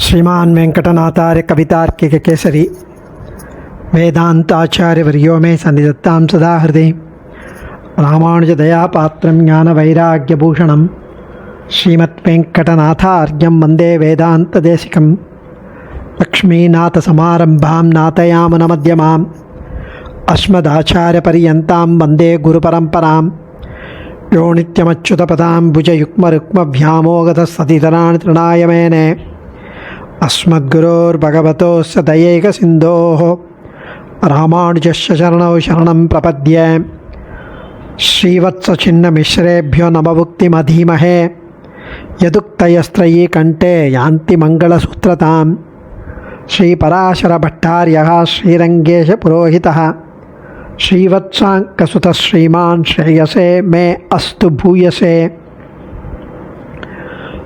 श्रीमान वेंकटनाथार्य कवितार्किक केसरी वेदांताचार्यवर्यो मे सन्निधत्तां सदा हृदि रामानुजदयापात्रं ज्ञानवैराग्यभूषणं श्रीमद्वेंकटनाथार्यं वन्दे वेदान्तदेशिकं लक्ष्मीनाथसमारम्भां नाथयामुनमध्यमाम् अस्मदाचार्यपर्यन्तां वन्दे गुरुपरम्परां यो नित्यमच्युतपदाम्बुजयुग्मरुक्मव्यामोगतस्ततितराणि तृणाय मेने अस्मद्गुरोर्भगवतोस्य दयैकसिन्धोः रामानुजस्य चरणौ शरणं प्रपद्ये। श्रीवत्सचिन्नमिश्रेभ्यो नमभुक्तिमधीमहे यदुक्तयस्त्रयी कण्ठे यान्ति मङ्गलसूत्रतां। श्रीपराशरभट्टार्यः श्रीरङ्गेशपुरोहितः श्रीवत्साङ्कसुतः श्रीमान् श्रेयसे मे अस्तु भूयसे.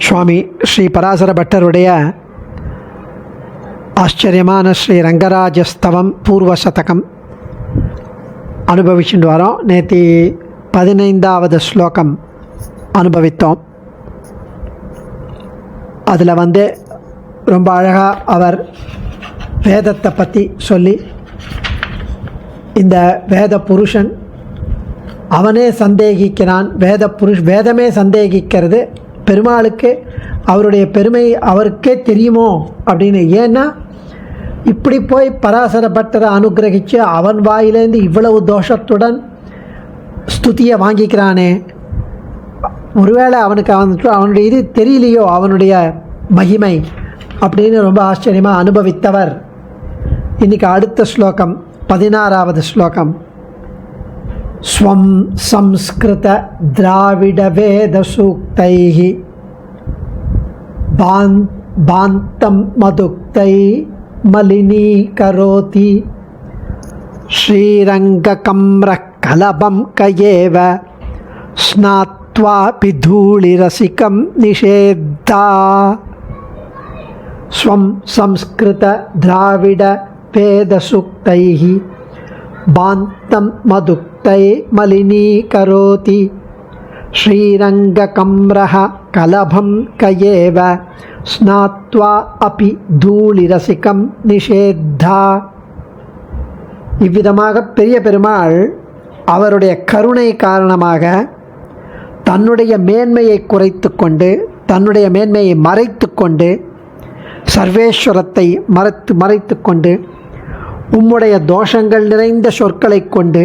சுவாமி ஸ்ரீ பராசர பட்டருடைய ஆச்சரியமான ஸ்ரீ ரங்கராஜஸ்தவம் பூர்வ சதகம் அனுபவிச்சுட்டு வரோம். நேற்று 15வது ஸ்லோகம் அனுபவித்தோம். அதில் ரொம்ப அழகாக அவர் வேதத்தை பற்றி சொல்லி, இந்த வேத புருஷன் அவனே சந்தேகிக்கிறான், வேதமே சந்தேகிக்கிறது, பெருமாளுக்கு அவருடைய பெருமை அவருக்கே தெரியுமோ அப்படின்னு. ஏன்னா இப்படி போய் பராசர பட்டரை அனுகிரகித்து அவன் வாயிலேருந்து இவ்வளவு தோஷத்துடன் ஸ்துதியை வாங்கிக்கிறானே, ஒருவேளை அவனுக்கு அவனுடைய இது தெரியலையோ அவனுடைய மகிமை அப்படின்னு ரொம்ப ஆச்சரியமாக அனுபவித்தவர். இன்றைக்கி அடுத்த ஸ்லோகம் 16வது ஸ்லோகம். ஸ்வம் சம்ஸ்கிருத திராவிட வேத சூக்தைஹி பாந்தம் மதுக்தை மலினீகரோதி ஸ்ரீரங்ககம்ர கலபம் கயேவ ஸ்நாத்வாபி தூளிரசிகம் நிஷேத்தா. ஸ்வம் சம்ஸ்கிருத திராவிட வேத சூக்தைஹி பாந்தம் மதுக்தை மலினீகரோதி ஸ்ரீரங்ககம்ரஹ கலபம் கயேவ ஸ்நாத்வா அபி தூளிரசிகம் நிஷேத்தா. இவ்விதமாக பெரிய பெருமாள் அவருடைய கருணை காரணமாக தன்னுடைய மேன்மையை குறைத்து கொண்டு, தன்னுடைய மேன்மையை மறைத்து கொண்டு, சர்வேஸ்வரத்தை மறைத்து கொண்டு, உம்முடைய தோஷங்கள் நிறைந்த சொற்களை கொண்டு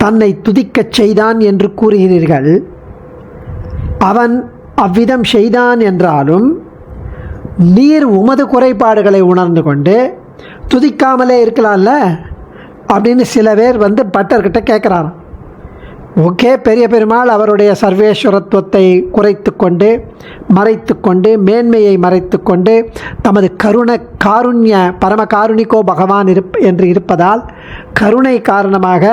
தன்னை துதிக்கச் செய்தான் என்று கூறுகிறீர்கள். அவன் அவ்விதம் செய்தான் என்றாலும் நீர் உமது குறைபாடுகளை உணர்ந்து கொண்டு துதிக்காமலே இருக்கலாம்ல அப்படின்னு சில பேர் பட்டர்கிட்ட கேட்குறாராம். ஓகே, பெரிய பெருமாள் அவருடைய சர்வேஸ்வரத்துவத்தை குறைத்து கொண்டு மறைத்து கொண்டு மேன்மையை மறைத்து கொண்டு தமது காருண்ய பரம காருணிகோ பகவான் என்று இருப்பதால் கருணை காரணமாக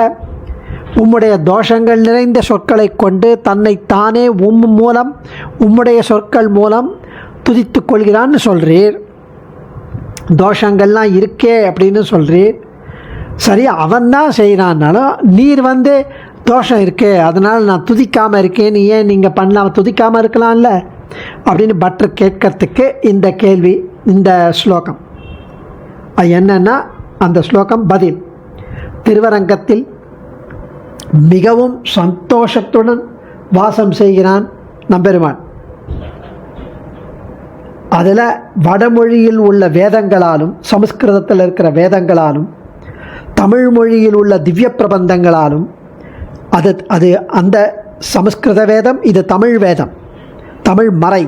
உம்முடைய தோஷங்கள் நிறைந்த சொற்களை கொண்டு தன்னை தானே உம்முடைய சொற்கள் மூலம் துதித்து கொள்கிறான்னு சொல்கிறீர். தோஷங்கள்லாம் இருக்கே அப்படின்னு சொல்கிறீர். சரி, அவன்தான் செய்கிறான்னாலும் நீர் தோஷம் இருக்கே அதனால் நான் துதிக்காமல் இருக்கேன்னு ஏன் நீங்கள் பண்ணலாம், துதிக்காமல் இருக்கலாம்ல அப்படின்னு பட்டர் கேட்கறதுக்கு இந்த கேள்வி, இந்த ஸ்லோகம். அது என்னன்னா அந்த ஸ்லோகம் பதில். திருவரங்கத்தில் மிகவும் சந்தோஷத்துடன் வாசம் செய்கிறான் நம்பெருமான். அதில் வடமொழியில் உள்ள வேதங்களாலும் சமஸ்கிருதத்தில் இருக்கிற வேதங்களாலும் தமிழ் மொழியில் உள்ள திவ்ய பிரபந்தங்களாலும் அது அந்த சமஸ்கிருத வேதம், இது தமிழ் வேதம், தமிழ் மறை,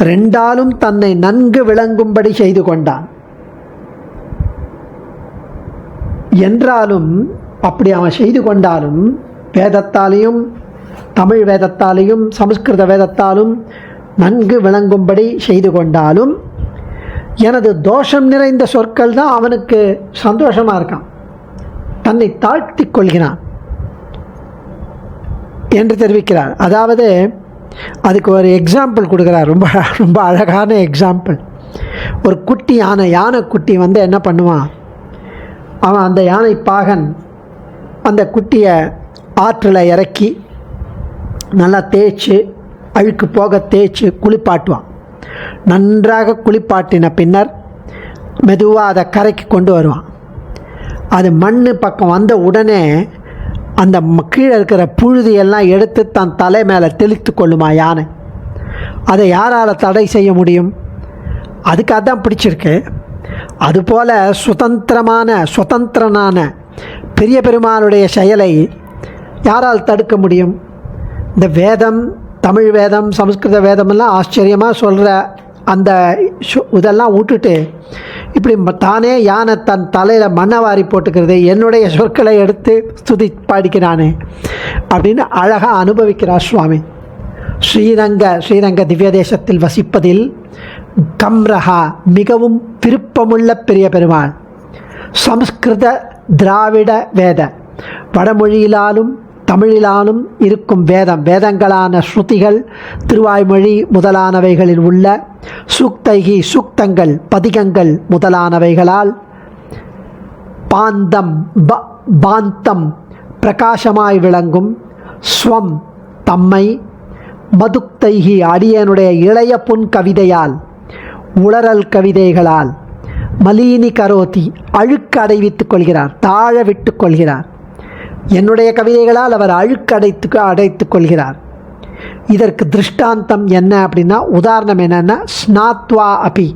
ரெண்டாலும் தன்னை நன்கு விளங்கும்படி செய்து கொண்டான். என்றாலும் அப்படி அவன் செய்து கொண்டாலும் வேதத்தாலேயும் தமிழ் வேதத்தாலேயும் சமஸ்கிருத வேதத்தாலும் நன்கு விளங்கும்படி செய்து கொண்டாலும் எனது தோஷம் நிறைந்த சொற்கள் தான் அவனுக்கு சந்தோஷமாக இருக்கான், தன்னை தாழ்த்தி கொள்கிறான் என்று தெரிவிக்கிறார். அதாவது அதுக்கு ஒரு எக்ஸாம்பிள் கொடுக்குறார், ரொம்ப ரொம்ப அழகான எக்ஸாம்பிள். ஒரு குட்டி யானை குட்டி என்ன பண்ணுவான், அவன் அந்த யானை பாகன் அந்த குட்டியை ஆற்றில் இறக்கி நல்லா தேய்ச்சி அழுக்கு போக தேய்ச்சி குளிப்பாட்டுவான். நன்றாக குளிப்பாட்டின பின்னர் மெதுவாக அதை கரைக்கு கொண்டு வருவான். அது மண் பக்கம் வந்த உடனே அந்த கீழே இருக்கிற புழுதியெல்லாம் எடுத்து தன் தலை மேலே தெளித்து கொள்ளுமா யானை. அதை யாரால் தடை செய்ய முடியும்? அதுக்கு அதான் பிடிச்சிருக்கு. அதுபோல் சுதந்திரனான பெரிய பெருமானுடைய செயலை யாரால் தடுக்க முடியும்? இந்த வேதம், தமிழ் வேதம், சமஸ்கிருத வேதமெல்லாம் ஆச்சரியமாக சொல்கிற அந்த இதெல்லாம் விட்டுட்டு இப்படி தானே யானை தன் தலையில் மண்ணை வாரி போட்டுக்கிறது, என்னுடைய சொற்களை எடுத்து ஸ்துதி பாடிக்கிறானே அப்படின்னு அழகாக அனுபவிக்கிறார் சுவாமி. ஸ்ரீரங்க திவ்ய தேசத்தில் வசிப்பதில் கம்ரஹா மிகவும் விருப்பமுள்ள பெரிய பெருமாள். சமஸ்கிருத திராவிட வேத வடமொழியிலாலும் தமிழிலாலும் இருக்கும் வேதங்களான ஸ்ருதிகள், திருவாய்மொழி முதலானவைகளில் உள்ள சூக்தங்கள், பதிகங்கள் முதலானவைகளால் பாந்தம் பிரகாசமாய் விளங்கும் ஸ்வம் தம்மை மதுக்தைகி அடியனுடைய இளைய புன் கவிதையால், உளறல் கவிதைகளால் மலீனி கரோதி அழுக்கு அடைவித்துக் கொள்கிறார், தாழ விட்டுக் கொள்கிறார். என்னுடைய கவிதைகளால் அவர் அடைத்துக் கொள்கிறார். இதற்கு திருஷ்டாந்தம் என்ன அப்படின்னா, உதாரணம் என்னென்னா, ஸ்நாத்வா அபி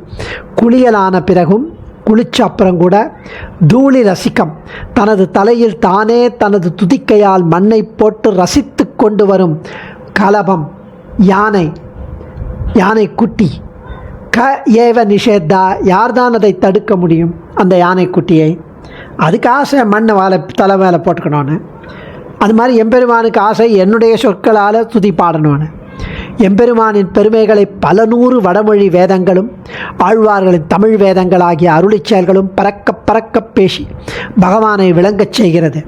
குளியலான பிறகும் குளிச்ச அப்புறம் கூட தூளி ரசிக்கம் தனது தலையில் தானே தனது துதிக்கையால் மண்ணை போட்டு ரசித்து கொண்டு வரும் கலபம் யானை குட்டி ஏவ நிஷேத்தா, யார்தான் அதை தடுக்க முடியும்? அந்த யானை குட்டியை. அதுக்கு ஆசை மண்ணை தலை மேலே போட்டுக்கணும்னு. அது மாதிரி எம்பெருமானுக்கு ஆசை என்னுடைய சொற்களால் துதி பாடணும்னு. எம்பெருமானின் பெருமைகளை பல நூறு வடமொழி வேதங்களும் ஆழ்வார்களின் தமிழ் வேதங்களாகிய அருளிச் செயல்களும் பறக்க பேசி பகவானை விளங்கச் செய்கிறது.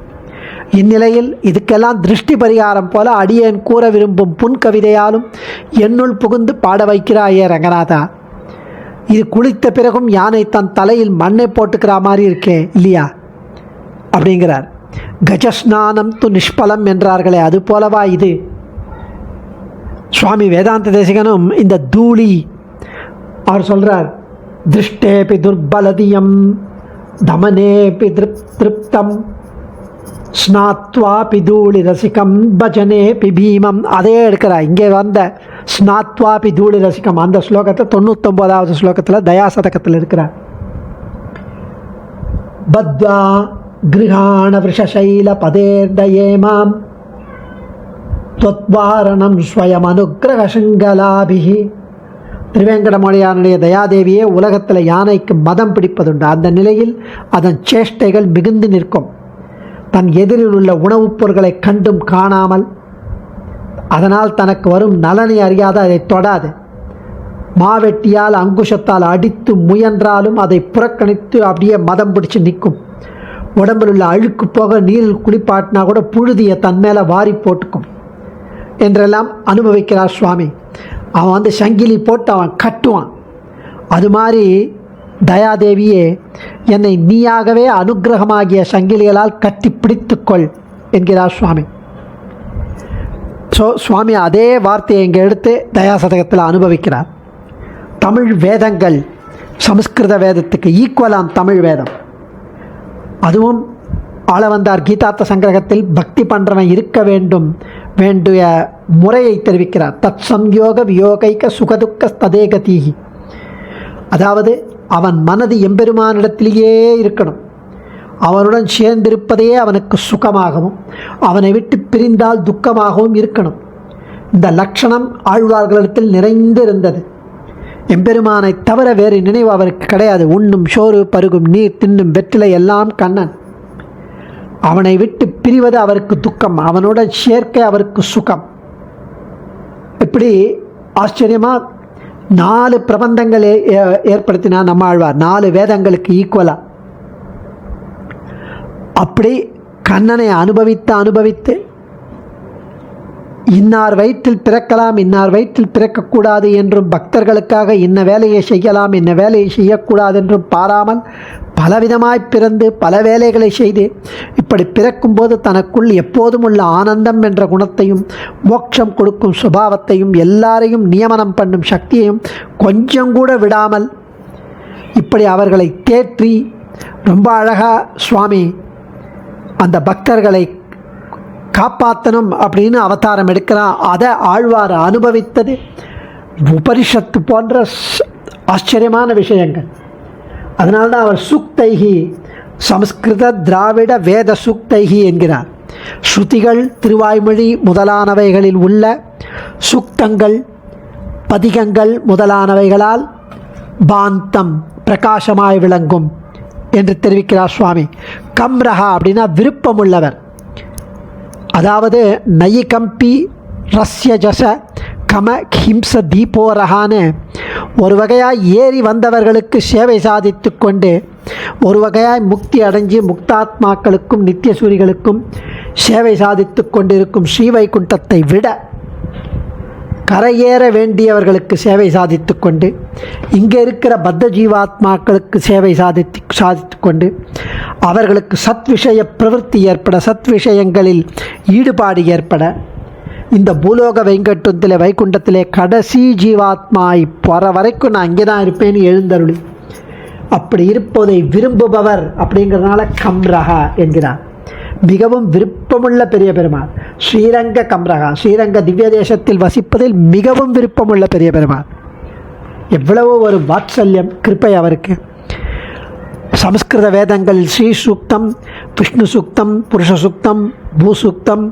இந்நிலையில் இதுக்கெல்லாம் திருஷ்டி பரிகாரம் போல அடியேன் கூற விரும்பும் புன்கவிதையாலும் என்னுள் புகுந்து பாட வைக்கிறாயே ரங்கநாதா. இது குளித்த பிறகும் யானை தன் தலையில் மண்ணை போட்டுக்கிற மாதிரி இருக்கே இல்லையா அப்படிங்கிறார். கஜஸ்நானம் து நிஷ்பலம் என்றார்களே, அது போலவா இது? சுவாமி வேதாந்த தேசிகனும் இந்த தூளி அவர் சொல்றார், திருஷ்டேபி துர்பலதியம் தமனேபி திருப்தம் ஸ்நாத்வாபி தூளி ரசிகம் பஜனேபி பீமம். அதே எடுக்கிறார். இங்கே வந்த ஸ்நாத்வாபி தூளி ரசிகம் அந்த ஸ்லோகத்தில் 99வது ஸ்லோகத்தில் தயாசதகத்தில் இருக்கிறார். பத்வா கிருஹாண விஷசைல பதேர்தயேமாம் त्वद्वारणं स्वयं अनुग्रहशृङ्गलाभिः. திருவேங்கடமொழியானுடைய தயாதேவியே உலகத்தில் யானைக்கு மதம் பிடிப்பதுண்டு. அந்த நிலையில் அதன் சேஷ்டைகள் மிகுந்து நிற்கும். தன் எதிரில் உள்ள உணவுப் பொருட்களை கண்டும் காணாமல், அதனால் தனக்கு வரும் நலனை அறியாத அதை தொடாது. மாவெட்டியால் அங்குஷத்தால் அடித்து முயன்றாலும் அதை புறக்கணித்து அப்படியே மதம் பிடிச்சு நிற்கும். உடம்பில் உள்ள அழுக்கு போக நீரில் குளிப்பாட்டினா கூட புழுதியை தன் மேலே வாரி போட்டுக்கும் என்றெல்லாம் அனுபவிக்கிறார் சுவாமி. அவன் சங்கிலி போட்டு அவன் கட்டுவான். அது மாதிரி தயாதேவியே என்னை நீயாகவே அனுகிரகமாகிய சங்கிலிகளால் கட்டி பிடித்துக்கொள் என்கிறார் சுவாமி. சுவாமி அதே வார்த்தையை இங்கே எடுத்து தயாசதகத்தில் அனுபவிக்கிறார். தமிழ் வேதங்கள் சமஸ்கிருத வேதத்துக்கு ஈக்குவலான் தமிழ் வேதம். அதுவும் ஆளவந்தார் கீதார்த்த சங்கிரகத்தில் பக்தி பண்ணுறவன் இருக்க வேண்டிய முறையை தெரிவிக்கிறார். தத் சம்யோக வியோகைக்க சுகதுக்க ததேகதீகி. அதாவது அவன் மனது எம்பெருமானிடத்திலேயே இருக்கணும். அவனுடன் சேர்ந்திருப்பதே அவனுக்கு சுகமாகவும் அவனை விட்டு பிரிந்தால் துக்கமாகவும் இருக்கணும். இந்த லட்சணம் ஆழ்வார்களிடத்தில் நிறைந்திருந்தது. எம்பெருமானை தவிர வேறு நினைவு அவருக்கு கிடையாது. உண்ணும் சோறு, பருகும் நீர், தின்னும் வெற்றிலை எல்லாம் கண்ணன். அவனை விட்டு பிரிவது அவருக்கு துக்கம், அவனுடன் சேர்க்கை அவருக்கு சுகம். இப்படி ஆச்சரியமாக 4 பிரபந்தங்கள் ஏற்படுத்தினார் நம்ம ஆழ்வார், 4 வேதங்களுக்கு ஈக்குவலா. அப்படி கண்ணனை அனுபவித்து இன்னார் வயிற்றில் பிறக்கலாம், இன்னார் வயிற்றில் பிறக்கக்கூடாது என்றும், பக்தர்களுக்காக இன்ன வேலையை செய்யலாம், இன்ன வேலையை செய்யக்கூடாது என்றும் பாராமல் பலவிதமாய் பிறந்து பல வேலைகளை செய்து இப்படி பிறக்கும்போது தனக்குள் எப்போதும் உள்ள ஆனந்தம் என்ற குணத்தையும் மோட்சம் கொடுக்கும் சுபாவத்தையும் எல்லாரையும் நியமனம் பண்ணும் சக்தியையும் கொஞ்சம் கூட விடாமல் இப்படி அவர்களை தேற்றி ரொம்ப அழகாக சுவாமி அந்த பக்தர்களை காப்பாற்றணும் அப்படின்னு அவதாரம் எடுக்கிறான். அதை ஆழ்வார் அனுபவித்தது உபனிஷத்து போன்ற ஆச்சரியமான விஷயங்கள். அதனால்தான் அவர் சுக்தைகி, சமஸ்கிருத திராவிட வேத சுக்தைகி என்கிறார். ஸ்ருதிகள், திருவாய்மொழி முதலானவைகளில் உள்ள சுக்தங்கள், பதிகங்கள் முதலானவைகளால் பாந்தம் பிரகாசமாய் விளங்கும் என்று தெரிவிக்கிறார் சுவாமி. கம்ரஹா அப்படின்னா விருப்பமுள்ளவர், அதாவது நயிகம்பி ரஸ்ய ஜச கம ஹிம்ச தீபோரகான்னு ஒரு வகையாய் ஏறி வந்தவர்களுக்கு சேவை சாதித்து கொண்டு ஒரு வகையாய் முக்தி அடைஞ்சு முக்தாத்மாக்களுக்கும் நித்திய சூரிகளுக்கும் சேவை சாதித்து கொண்டிருக்கும் ஸ்ரீவைகுண்டத்தை விட கரையேற வேண்டியவர்களுக்கு சேவை சாதித்து கொண்டு இங்கே இருக்கிற பத்த ஜீவாத்மாக்களுக்கு சேவை சாதித்து கொண்டு அவர்களுக்கு சத் விஷய பிரவೃತ್ತಿ ஏற்பட, சத் விஷயங்களில் ஈடுபாடு ஏற்பட, இந்த பூலோக வைகுண்டத்திலே கடைசி ஜீவாத்மாய் போகிற வரைக்கும் நான் அங்கே தான் இருப்பேன்னு எழுந்தருளி அப்படி இருப்பதை விரும்புபவர் அப்படிங்கிறதுனால கம்ரஹா என்கிறார். மிகவும் விருப்பமுள்ள பெரிய பெருமாள் ஸ்ரீரங்க கம்ரஹா, ஸ்ரீரங்க திவ்ய தேசத்தில் வசிப்பதில் மிகவும் விருப்பமுள்ள பெரிய பெருமாள். எவ்வளவோ ஒரு வாத்சல்யம், கிருப்பை அவருக்கு. சமஸ்கிருத வேதங்களில் ஸ்ரீ சூக்தம், விஷ்ணு சூக்தம், புருஷ சூக்தம், பூசூக்தம்,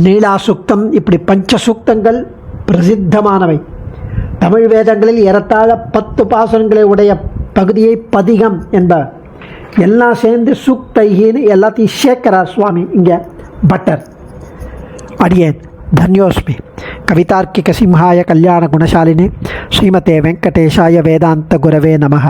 நீலா சூக்தம், இப்படி பஞ்ச சூக்தங்கள் பிரசித்தமானவை. தமிழ் வேதங்களில் ஏறத்தாழ 10 பாசுரங்களை உடைய பகுதியை பதிகம் என்பவர். எல்லாம் சேர்ந்து சூக்தைகின்னு எல்லாத்தையும் சேர்க்கிறார் சுவாமி இங்கே பட்டர். அடியேன் தன்யோஸ்மி. கவிதார்க்கிக சிம்ஹாய கல்யாண குணசாலினே ஸ்ரீமதே வெங்கடேஷாய வேதாந்த குரவே நமஹ.